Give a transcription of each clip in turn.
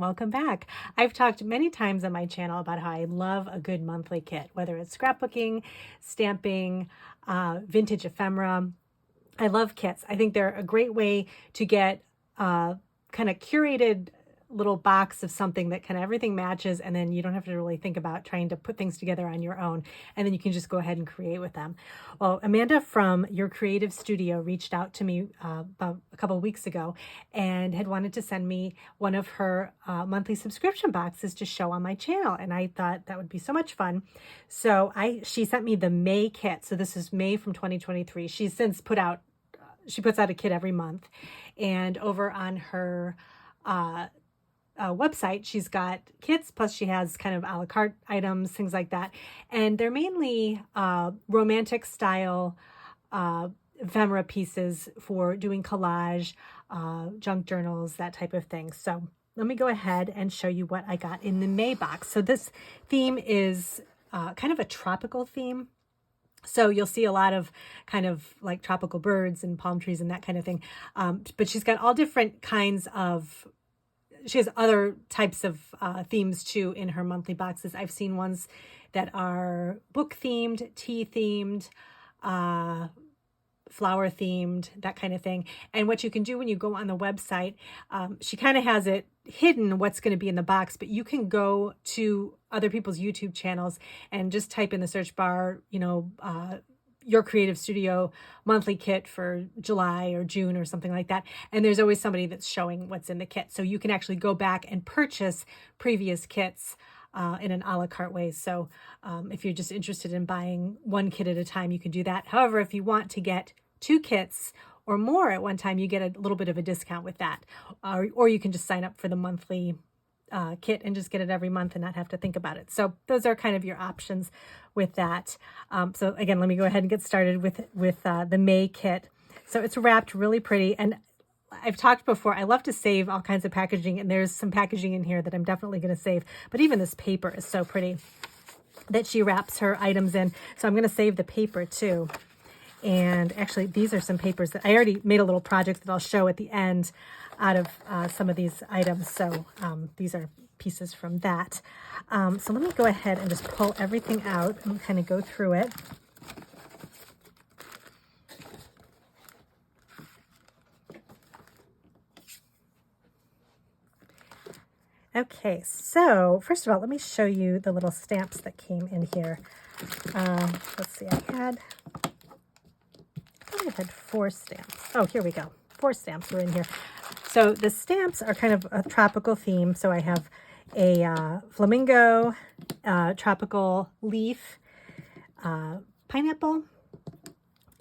welcome back. I've talked many times on my channel about how I love a good monthly kit, whether it's scrapbooking, stamping, vintage ephemera. I love kits. I think they're a great way to get kind of curated little box of something that kind of everything matches, and then you don't have to really think about trying to put things together on your own, and then you can just go ahead and create with them. Well, Amanda from Your Creative Studio reached out to me about a couple of weeks ago and had wanted to send me one of her monthly subscription boxes to show on my channel, and I thought that would be so much fun. So she sent me the May kit. So this is May from 2023. She's since puts out a kit every month, and over on her website, she's got kits, plus she has kind of a la carte items, things like that. And they're mainly romantic style ephemera pieces for doing collage, junk journals, that type of thing. So let me go ahead and show you what I got in the May box. So this theme is kind of a tropical theme. So you'll see a lot of kind of like tropical birds and palm trees and that kind of thing. But she's got all different kinds of, she has other types of themes too in her monthly boxes. I've seen ones that are book themed, tea themed, flower themed, that kind of thing. And what you can do when you go on the website, she kind of has it hidden what's going to be in the box, but you can go to other people's YouTube channels and just type in the search bar, Your Creative Studio monthly kit for July or June or something like that. And there's always somebody that's showing what's in the kit. So you can actually go back and purchase previous kits in an a la carte way. So if you're just interested in buying one kit at a time, you can do that. However, if you want to get 2 kits or more at one time, you get a little bit of a discount with that. Or you can just sign up for the monthly kit and just get it every month and not have to think about it. So those are kind of your options with that. So again, let me go ahead and get started with the May kit. So it's wrapped really pretty. And I've talked before, I love to save all kinds of packaging, and there's some packaging in here that I'm definitely going to save. But even this paper is so pretty that she wraps her items in. So I'm going to save the paper too. And actually, these are some papers that I already made a little project that I'll show at the end out of some of these items. So these are pieces from that. So let me go ahead and just pull everything out and kind of go through it. Okay, so first of all, let me show you the little stamps that came in here. Let's see, I had 4 stamps. Oh, here we go. 4 stamps were in here. So the stamps are kind of a tropical theme. So I have a flamingo, tropical leaf, pineapple,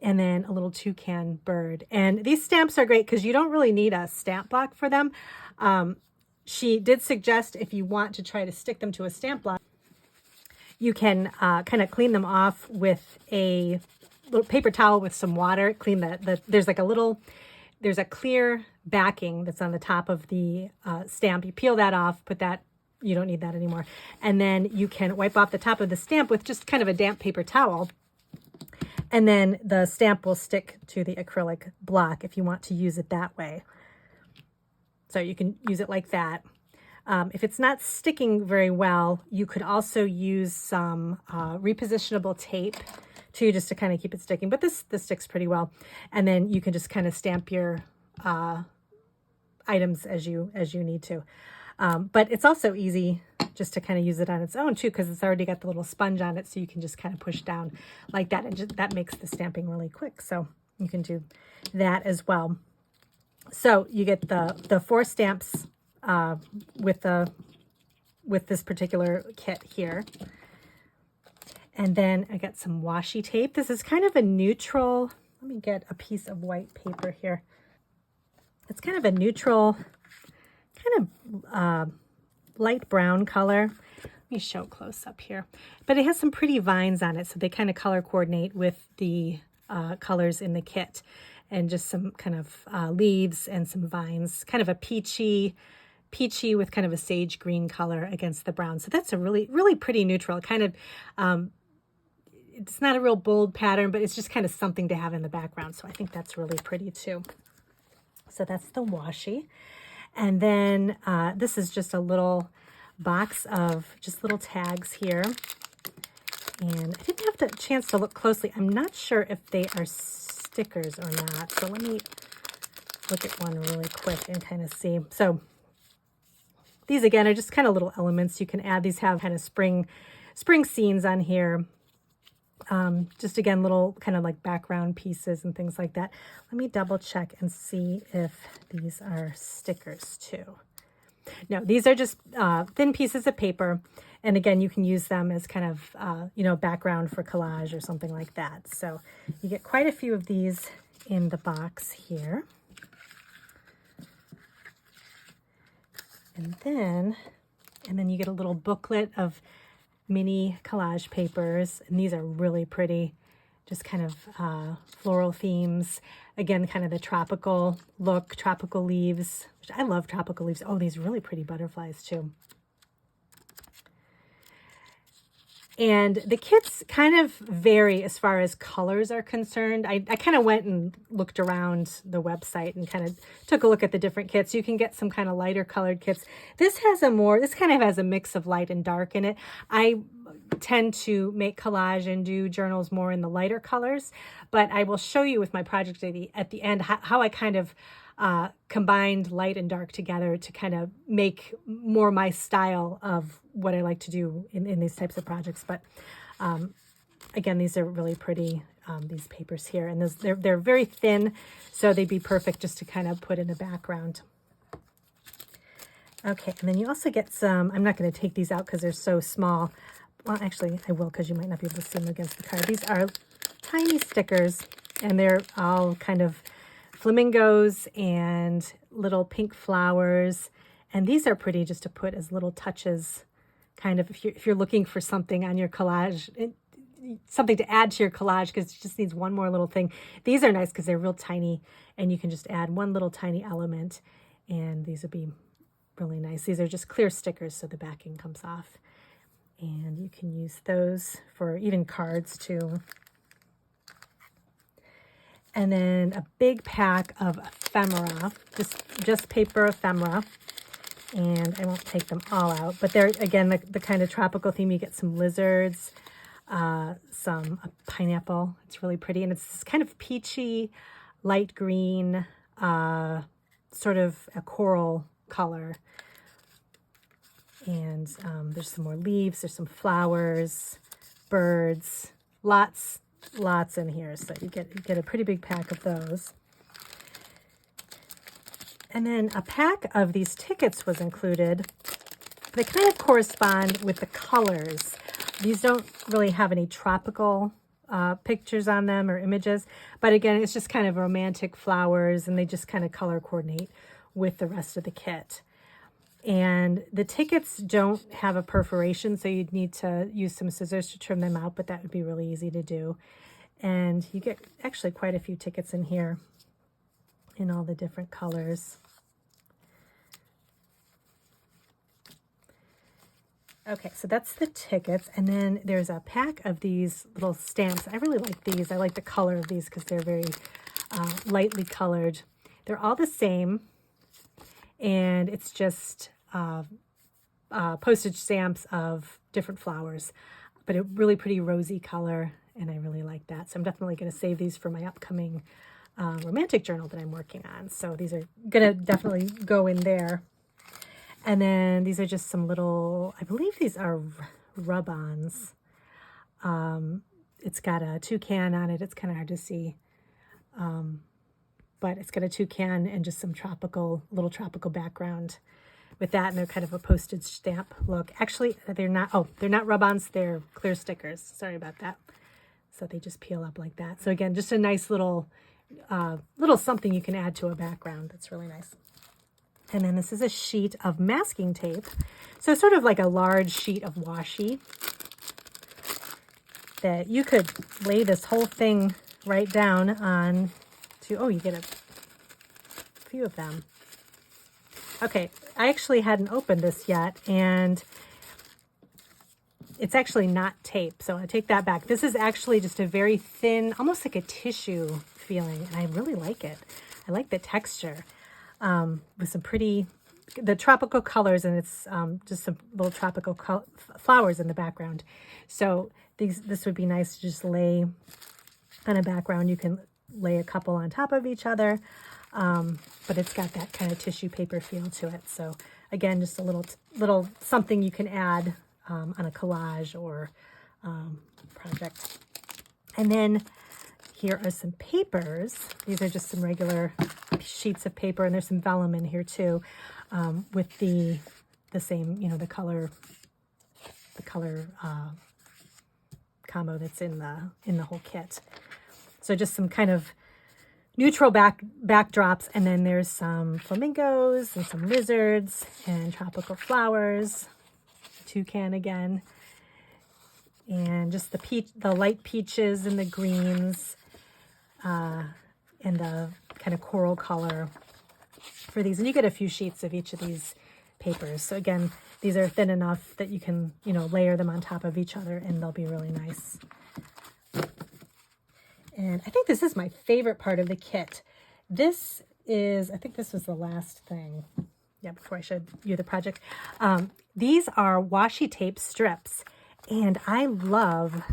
and then a little toucan bird. And these stamps are great because you don't really need a stamp block for them. She did suggest if you want to try to stick them to a stamp block, you can kind of clean them off with a little paper towel with some water. Clean there's a clear backing that's on the top of the stamp. You peel that off, put that, you don't need that anymore. And then you can wipe off the top of the stamp with just kind of a damp paper towel. And then the stamp will stick to the acrylic block if you want to use it that way. So you can use it like that. If it's not sticking very well, you could also use some repositionable tape too, just to kind of keep it sticking. But this sticks pretty well. And then you can just kind of stamp your items as you need to. But it's also easy just to kind of use it on its own too, because it's already got the little sponge on it, so you can just kind of push down like that, and that makes the stamping really quick. So you can do that as well. So you get the 4 stamps with this particular kit here. And then I got some washi tape. This is kind of a neutral, let me get a piece of white paper here. It's kind of a neutral, kind of light brown color. Let me show close up here. But it has some pretty vines on it, so they kind of color coordinate with the colors in the kit. And just some kind of leaves and some vines, kind of a peachy with kind of a sage green color against the brown. So that's a really, really pretty neutral kind of, it's not a real bold pattern, but it's just kind of something to have in the background. So I think that's really pretty too. So that's the washi. And then this is just a little box of just little tags here. And I didn't have the chance to look closely. I'm not sure if they are stickers or not. So let me look at one really quick and kind of see. So these again are just kind of little elements you can add. These have kind of spring scenes on here. Just again, little kind of like background pieces and things like that. Let me double check and see if these are stickers too. No, these are just thin pieces of paper. And again, you can use them as kind of, you know, background for collage or something like that. So you get quite a few of these in the box here. And then you get a little booklet of mini collage papers. And these are really pretty, just kind of floral themes. Again, kind of the tropical look, tropical leaves, which I love tropical leaves. Oh, these really pretty butterflies too. And the kits kind of vary as far as colors are concerned. I kind of went and looked around the website and kind of took a look at the different kits. You can get some kind of lighter colored kits. This kind of has a mix of light and dark in it. I tend to make collage and do journals more in the lighter colors, but I will show you with my project at the end how I kind of combined light and dark together to kind of make more my style of what I like to do in these types of projects. But again, these are really pretty, these papers here, and they're very thin, so they'd be perfect just to kind of put in the background. Okay, and then you also get some, I'm not going to take these out because they're so small. Well, actually, I will, because you might not be able to see them against the card. These are tiny stickers, and they're all kind of flamingos and little pink flowers. And these are pretty just to put as little touches, kind of if you're looking for something on your collage, something to add to your collage, because it just needs one more little thing. These are nice because they're real tiny, and you can just add one little tiny element, and these would be really nice. These are just clear stickers, so the backing comes off. And you can use those for even cards too. And then a big pack of ephemera, just paper ephemera. And I won't take them all out, but they're, again, the kind of tropical theme. You get some lizards, a pineapple. It's really pretty. And it's this kind of peachy, light green, sort of a coral color. And there's some more leaves, there's some flowers, birds, lots in here. So you get a pretty big pack of those. And then a pack of these tickets was included. They kind of correspond with the colors. These don't really have any tropical pictures on them or images, but again, it's just kind of romantic flowers, and they just kind of color coordinate with the rest of the kit. And the tickets don't have a perforation, so you'd need to use some scissors to trim them out, but that would be really easy to do. And you get actually quite a few tickets in here in all the different colors. Okay, so that's the tickets. And then there's a pack of these little stamps. I really like these. I like the color of these because they're very lightly colored. They're all the same. And it's just postage stamps of different flowers, but a really pretty rosy color, and I really like that. So I'm definitely going to save these for my upcoming romantic journal that I'm working on. So these are going to definitely go in there. And then these are just some little, I believe these are rub-ons. It's got a toucan on it. It's kind of hard to see. But it's got a toucan and just some little tropical background with that. And they're kind of a postage stamp look. Actually, they're not rub-ons. They're clear stickers. Sorry about that. So they just peel up like that. So again, just a nice little something you can add to a background. That's really nice. And then this is a sheet of masking tape. So sort of like a large sheet of washi that you could lay this whole thing right down on. Oh, you get a few of them. Okay, I actually hadn't opened this yet, and it's actually not tape, so I take that back. This is actually just a very thin, almost like a tissue feeling, and I really like it. I like the texture with some pretty the tropical colors, and it's just some little tropical flowers in the background. So this would be nice to just lay on a background. You can lay a couple on top of each other, but it's got that kind of tissue paper feel to it. So again, just a little something you can add on a collage or project. And then here are some papers. These are just some regular sheets of paper, and there's some vellum in here too, with the same, the color combo that's in the whole kit. So just some kind of neutral backdrops, and then there's some flamingos and some lizards and tropical flowers, toucan again, and just the light peaches and the greens, and the kind of coral color for these. And you get a few sheets of each of these papers. So again, these are thin enough that you can, layer them on top of each other, and they'll be really nice. And I think this is my favorite part of the kit. I think this was the last thing. Yeah, before I showed you the project. These are washi tape strips, and I love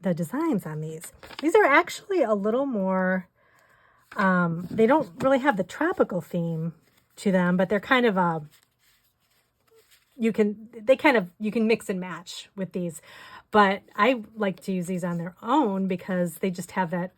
the designs on these. These are actually a little more, they don't really have the tropical theme to them, but they're kind of you can mix and match with these. But I like to use these on their own because they just have that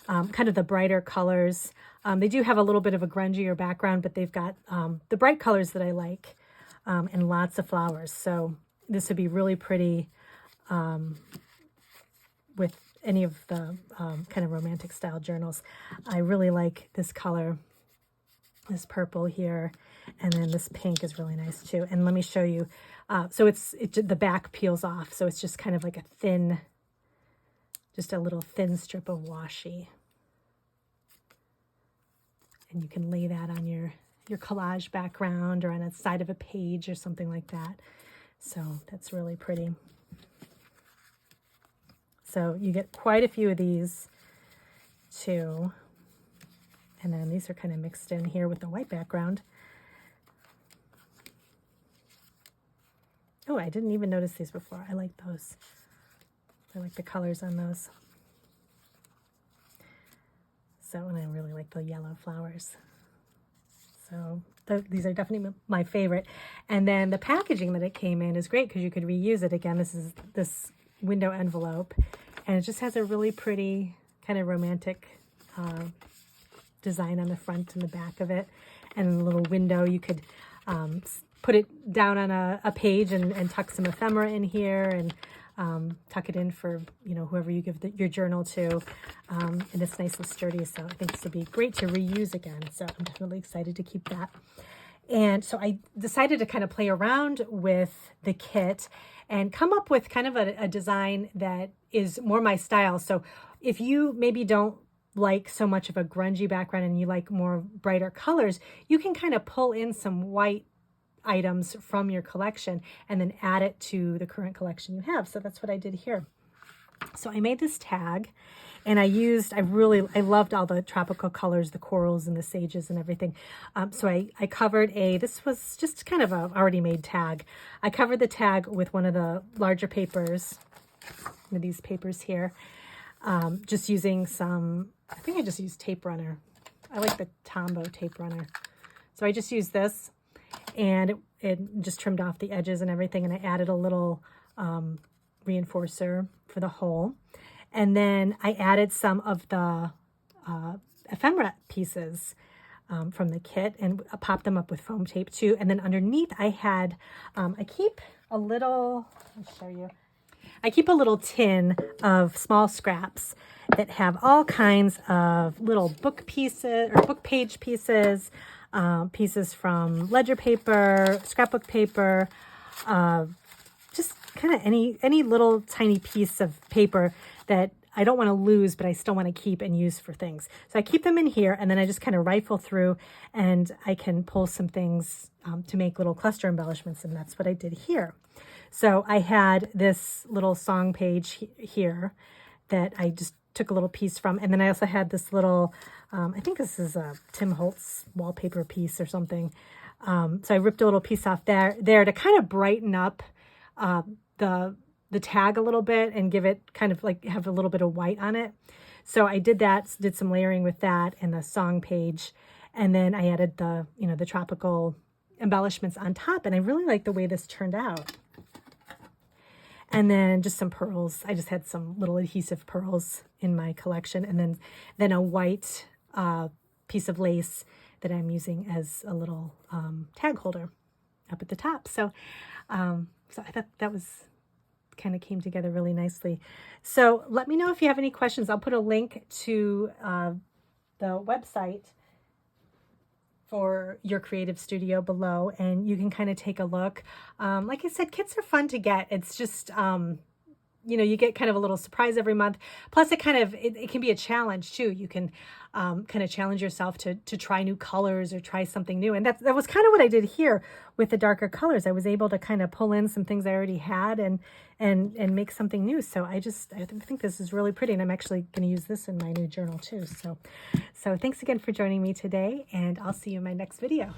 kind of the brighter colors. They do have a little bit of a grungier background, but they've got the bright colors that I like, and lots of flowers. So this would be really pretty with any of the kind of romantic style journals. I really like this color, this purple here, and then this pink is really nice too. And let me show you. So the back peels off, so it's just kind of like just a little thin strip of washi. And you can lay that on your collage background or on the side of a page or something like that. So that's really pretty. So you get quite a few of these too. And then these are kind of mixed in here with the white background. Oh, I didn't even notice these before. I like those. I like the colors on those. So, and I really like the yellow flowers. So these are definitely my favorite. And then the packaging that it came in is great because you could reuse it again. This is this window envelope, and it just has a really pretty kind of romantic design on the front and the back of it, and a little window. You could put it down on a page and tuck some ephemera in here, and tuck it in for whoever you give your journal to, and it's nice and sturdy. So I think this would be great to reuse again. So I'm definitely excited to keep that. And so I decided to kind of play around with the kit and come up with kind of a design that is more my style. So if you maybe don't like so much of a grungy background and you like more brighter colors, you can kind of pull in some white items from your collection and then add it to the current collection you have. So that's what I did here. So I made this tag, and I loved all the tropical colors, the corals and the sages and everything. So I covered this was just kind of a already made tag. I covered the tag with one of the larger papers, with these papers here, just using I think I just used tape runner. I like the Tombow tape runner. So I just used this, and it just trimmed off the edges and everything, and I added a little reinforcer for the hole. And then I added some of the ephemera pieces from the kit and popped them up with foam tape too. And then underneath I had, I keep a little tin of small scraps that have all kinds of little book pieces or book page pieces, pieces from ledger paper, scrapbook paper, just kind of any little tiny piece of paper that I don't want to lose, but I still want to keep and use for things. So I keep them in here, and then I just kind of rifle through, and I can pull some things to make little cluster embellishments, and that's what I did here. So I had this little song page here that I just took a little piece from, and then I also had this little, I think this is a Tim Holtz wallpaper piece or something, So I ripped a little piece off there to kind of brighten up the tag a little bit and give it kind of like have a little bit of white on it. So I did that, did some layering with that and the song page. And then I added the, the tropical embellishments on top. And I really like the way this turned out. And then just some pearls. I just had some little adhesive pearls in my collection. And then a white piece of lace that I'm using as a little tag holder up at the top. So I thought that was kind of came together really nicely. So let me know if you have any questions. I'll put a link to the website for your creative studio below, and you can kind of take a look. Like I said, kits are fun to get. It's just, you get kind of a little surprise every month. Plus it can be a challenge too. You can kind of challenge yourself to try new colors or try something new. And that was kind of what I did here with the darker colors. I was able to kind of pull in some things I already had and make something new. So I think this is really pretty, and I'm actually going to use this in my new journal too. So thanks again for joining me today, and I'll see you in my next video.